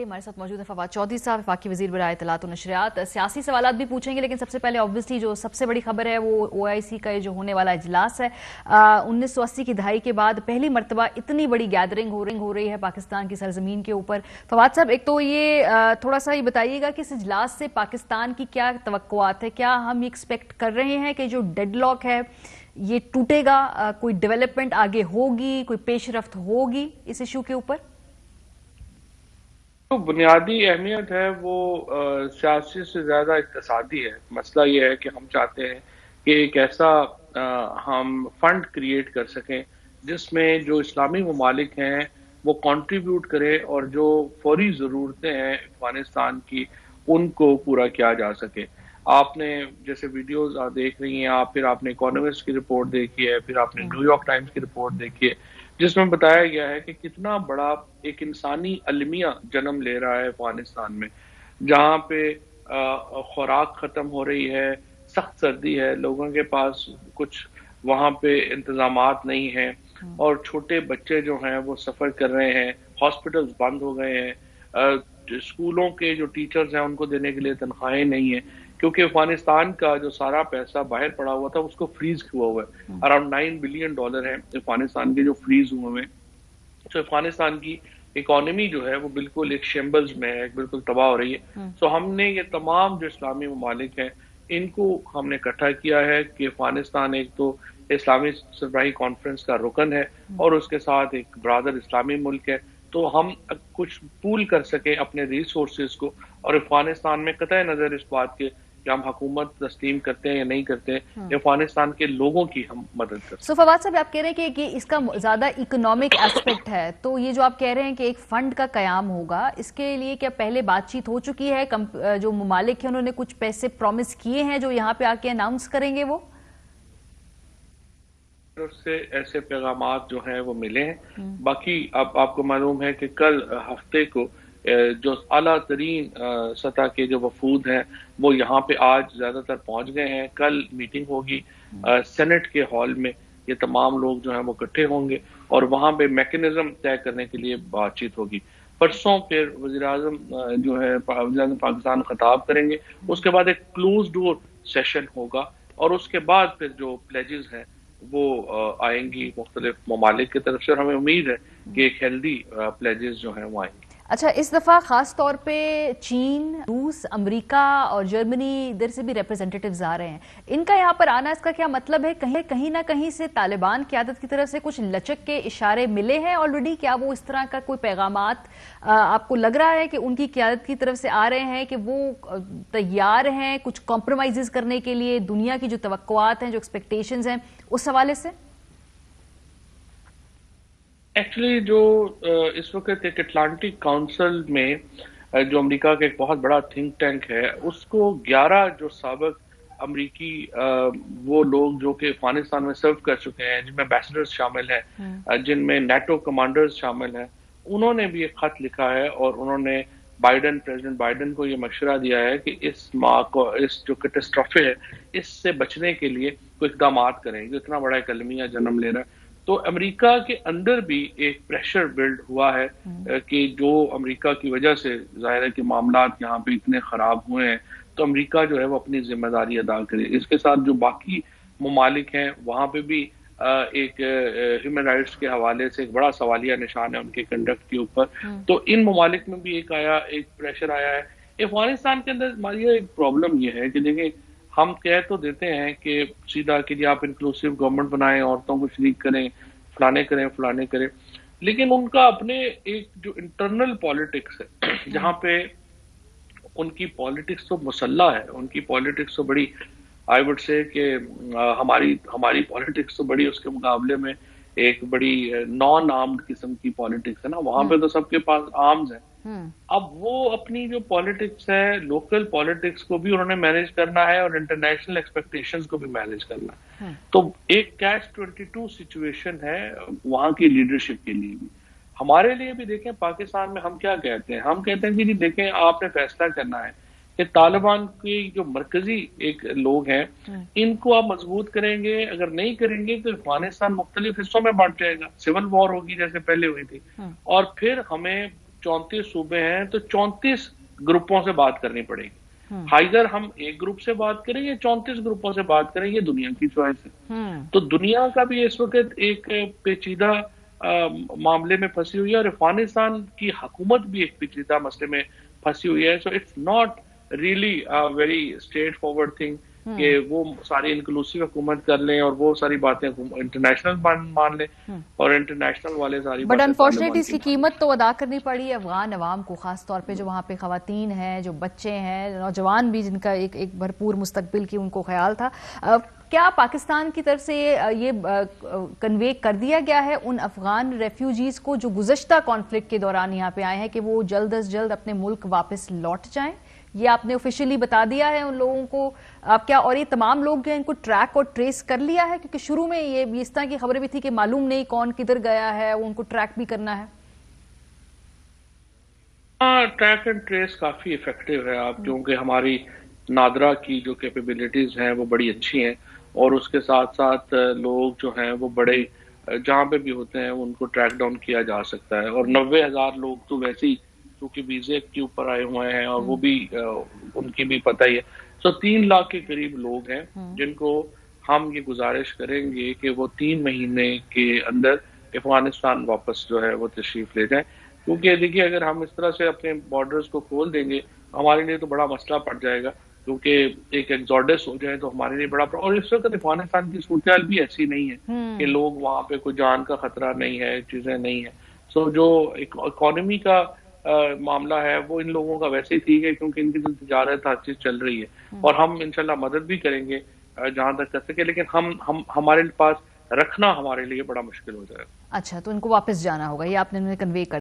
हमारे साथ मौजूद है फवाद चौधरी साहब, वफाकी वज़ीर बराए इत्तलात व नशरियात। सियासी सवालात भी पूछेंगे, लेकिन सबसे पहले ऑब्वियसली जो सबसे बड़ी खबर है वो OIC का जो होने वाला इजलास है। 1980 की दहाई के बाद पहली मरतबा इतनी बड़ी गैदरिंग हो रही है पाकिस्तान की सरजमीन के ऊपर। फवाद साहब, एक तो ये थोड़ा सा ये बताइएगा कि इस इजलास से पाकिस्तान की क्या तवक्कुआत है, क्या हम ये एक्सपेक्ट कर रहे हैं कि जो डेडलॉक है ये टूटेगा, कोई डेवलपमेंट आगे होगी, कोई पेशरफ्त होगी इस इशू के ऊपर? तो बुनियादी अहमियत है वो सियासी से ज़्यादा इक्तिसादी है। मसला ये है कि हम चाहते हैं कि एक ऐसा हम फंड क्रिएट कर सकें जिसमें जो इस्लामी ममालिक हैं वो कंट्रीब्यूट करें और जो फौरी ज़रूरतें हैं अफगानिस्तान की उनको पूरा किया जा सके। आपने जैसे वीडियोस देख रही हैं आप, फिर आपने इकोनॉमिस्ट की रिपोर्ट देखी है, फिर आपने न्यूयॉर्क टाइम्स की रिपोर्ट देखी है जिसमें बताया गया है कि कितना बड़ा एक इंसानी अलमिया जन्म ले रहा है अफगानिस्तान में, जहाँ पे खुराक खत्म हो रही है, सख्त सर्दी है, लोगों के पास कुछ वहाँ पे इंतजामात नहीं हैं और छोटे बच्चे जो हैं वो सफ़र कर रहे हैं, हॉस्पिटल्स बंद हो गए हैं, स्कूलों के जो टीचर्स हैं उनको देने के लिए तनख्वाहें नहीं है क्योंकि अफगानिस्तान का जो सारा पैसा बाहर पड़ा हुआ था उसको फ्रीज हुआ है। अराउंड $9 बिलियन है अफगानिस्तान के जो फ्रीज हुए हैं। तो अफगानिस्तान की इकोनॉमी जो है वो बिल्कुल एक शेम्बल्स में है, बिल्कुल तबाह हो रही है। तो हमने ये तमाम जो इस्लामी ममालिक हैं इनको हमने इकट्ठा किया है कि अफगानिस्तान एक तो इस्लामी सरबराही कॉन्फ्रेंस का रुकन है और उसके साथ एक ब्रादर इस्लामी मुल्क है, तो हम कुछ पूल कर सके अपने रिसोर्सेज को और अफगानिस्तान में कतई नजर इस बात के कि हम हुकूमत तस्लीम करते हैं या नहीं करते हैं, अफगानिस्तान के लोगों की हम मदद करते हैं। फवाद साहब, आप कह रहे हैं कि इसका ज्यादा इकोनॉमिक एस्पेक्ट है, तो ये जो आप कह रहे हैं कि एक फंड का कयाम होगा, इसके लिए क्या पहले बातचीत हो चुकी है? जो ममालिक हैं उन्होंने कुछ पैसे प्रॉमिस किए हैं जो यहाँ पे आके अनाउंस करेंगे वो? से ऐसे पैगामात जो हैं वो मिले हैं। बाकी अब आपको मालूम है कि कल हफ्ते को जो आला तरीन सतह के जो वफूद हैं वो यहाँ पे आज ज्यादातर पहुंच गए हैं। कल मीटिंग होगी सेनेट के हॉल में, ये तमाम लोग जो हैं वो इकट्ठे होंगे और वहां पे मैकेनिज्म तय करने के लिए बातचीत होगी। परसों फिर वज़ीर आज़म जो है वज़ीर आज़म पाकिस्तान खिताब करेंगे, उसके बाद एक क्लोज डोर सेशन होगा और उसके बाद फिर जो प्लेजेस हैं वो आएंगी मुख्तलिफ ममालिक की तरफ से और हमें उम्मीद है कि एक हेल्दी प्लेजेस जो हैं वो आएंगी। अच्छा, इस दफा खास तौर पे चीन, रूस, अमेरिका और जर्मनी इधर से भी रिप्रेजेंटेटिव्स आ रहे हैं। इनका यहाँ पर आना, इसका क्या मतलब है? कहीं ना कहीं से तालिबान क़यादत की तरफ से कुछ लचक के इशारे मिले हैं ऑलरेडी? क्या वो इस तरह का कोई पैगामात आपको लग रहा है कि उनकी क़यादत की तरफ से आ रहे हैं कि वो तैयार हैं कुछ कॉम्प्रोमाइज़ करने के लिए, दुनिया की जो तवक्कुआत हैं, जो एक्सपेक्टेशंस हैं, उस हवाले से? एक्चुअली जो इस वक्त एक अटलांटिक काउंसिल में जो अमेरिका का एक बहुत बड़ा थिंक टैंक है, उसको 11 जो साबिक अमरीकी वो लोग जो कि अफगानिस्तान में सर्व कर चुके हैं, जिनमें एम्बेसडर्स शामिल हैं, जिनमें नेटो कमांडर्स शामिल हैं, उन्होंने भी एक खत लिखा है और उन्होंने प्रेसिडेंट बाइडन को ये मशवरा दिया है कि इस जो कैटास्ट्रोफे है इससे बचने के लिए कोई इकदाम करें। जो इतना बड़ा एक अलमिया जन्म ले रहा है, तो अमेरिका के अंदर भी एक प्रेशर बिल्ड हुआ है कि जो अमेरिका की वजह से जाहिर है कि मामलात यहाँ पे इतने खराब हुए हैं, तो अमेरिका जो है वो अपनी जिम्मेदारी अदा करे। इसके साथ जो बाकी ममालिक हैं वहाँ पे भी एक ह्यूमन राइट्स के हवाले से एक बड़ा सवालिया निशान है उनके कंडक्ट के ऊपर। तो इन ममालिक में भी एक प्रेशर आया है। अफगानिस्तान के अंदर हमारी एक प्रॉब्लम ये है कि देखिए, हम कह तो देते हैं कि सीधा कि जी आप इंक्लूसिव गवर्नमेंट बनाएं, औरतों को शरीक करें, फलाने करें, लेकिन उनका अपने एक जो इंटरनल पॉलिटिक्स है जहाँ पे उनकी पॉलिटिक्स तो मुसल्ला है, उनकी पॉलिटिक्स तो बड़ी, आई वुड से कि हमारी पॉलिटिक्स तो बड़ी उसके मुकाबले में एक बड़ी नॉन आर्म्ड किस्म की पॉलिटिक्स है ना। वहां पे तो सबके पास आर्म्स है। अब वो अपनी जो पॉलिटिक्स है, लोकल पॉलिटिक्स को भी उन्होंने मैनेज करना है और इंटरनेशनल एक्सपेक्टेशंस को भी मैनेज करना है। तो एक कैच-22 सिचुएशन है वहां की लीडरशिप के लिए भी। हमारे लिए भी देखें, पाकिस्तान में हम क्या कहते हैं, हम कहते हैं कि जी देखें, आपने फैसला करना है कि तालिबान के जो मरकजी एक लोग हैं इनको आप मजबूत करेंगे, अगर नहीं करेंगे तो अफगानिस्तान मुख्तलिफ हिस्सों में बांट जाएगा, सिविल वॉर होगी जैसे पहले हुई थी, और फिर हमें 34 सूबे हैं, तो 34 ग्रुपों से बात करनी पड़ेगी। हाइदर हम एक ग्रुप से बात करें या 34 ग्रुपों से बात करें, ये दुनिया की चॉइस है। तो दुनिया का भी इस वक्त एक पेचीदा मामले में फंसी हुई है, और अफगानिस्तान की हुकूमत भी एक पेचीदा मसले में फंसी हुई है। So it's not really very straight forward thing कि वो सारी इंक्लूसिव हुकूमत कर लें और वो सारी बातें इंटरनेशनल मान लें और इंटरनेशनल वाले सारी बट अनफॉर्चुनेटली इसकी कीमत तो अदा करनी पड़ी है अफगान अवाम को, खास तौर पे जो वहाँ पे खवातीन हैं, जो बच्चे हैं, नौजवान भी जिनका एक भरपूर मुस्तकबिल की उनको ख्याल था। क्या पाकिस्तान की तरफ से ये कन्वे कर दिया गया है उन अफगान रेफ्यूजीज को जो गुज़श्ता कॉन्फ्लिक्ट के दौरान यहाँ पे आए हैं कि वो जल्द अज जल्द अपने मुल्क वापस लौट जाएं? ये आपने ऑफिशियली बता दिया है उन लोगों को? आप क्या और ये तमाम लोग जो हैं इनको ट्रैक और ट्रेस कर लिया है? क्योंकि शुरू में ये इस तरह की खबरें भी थी कि मालूम नहीं कौन किधर गया है, उनको ट्रैक भी करना है। हाँ, ट्रैक एंड ट्रेस काफी इफेक्टिव है आप, क्योंकि हमारी नादरा की जो कैपेबिलिटीज हैं वो बड़ी अच्छी हैं, और उसके साथ साथ लोग जो हैं वो बड़े जहाँ पे भी होते हैं उनको ट्रैक डाउन किया जा सकता है। और 90,000 लोग तो वैसे ही क्योंकि वीजे के ऊपर आए हुए हैं, और वो भी उनकी भी पता ही है। सो 3 लाख के करीब लोग हैं जिनको हम ये गुजारिश करेंगे कि वो 3 महीने के अंदर अफगानिस्तान वापस जो है वो तशरीफ ले जाएं। क्योंकि देखिए, अगर हम इस तरह से अपने बॉर्डर्स को खोल देंगे हमारे लिए तो बड़ा मसला पड़ जाएगा, क्योंकि एक एक्सोडस हो जाए तो हमारे लिए बड़ा। और इस वक्त अफगानिस्तान की सूरत भी ऐसी नहीं है कि लोग वहां पे कोई जान का खतरा नहीं है, चीजें नहीं है। सो जो इकोनॉमी का मामला है वो इन लोगों का वैसे ही ठीक है, क्योंकि इनकी जो तिजारत हर चीज चल रही है, और हम इंशाल्लाह मदद भी करेंगे जहां तक कर सके, लेकिन हम हमारे पास रखना हमारे लिए बड़ा मुश्किल हो जाएगा। अच्छा, तो इनको वापस जाना होगा, ये आपने कन्वे कर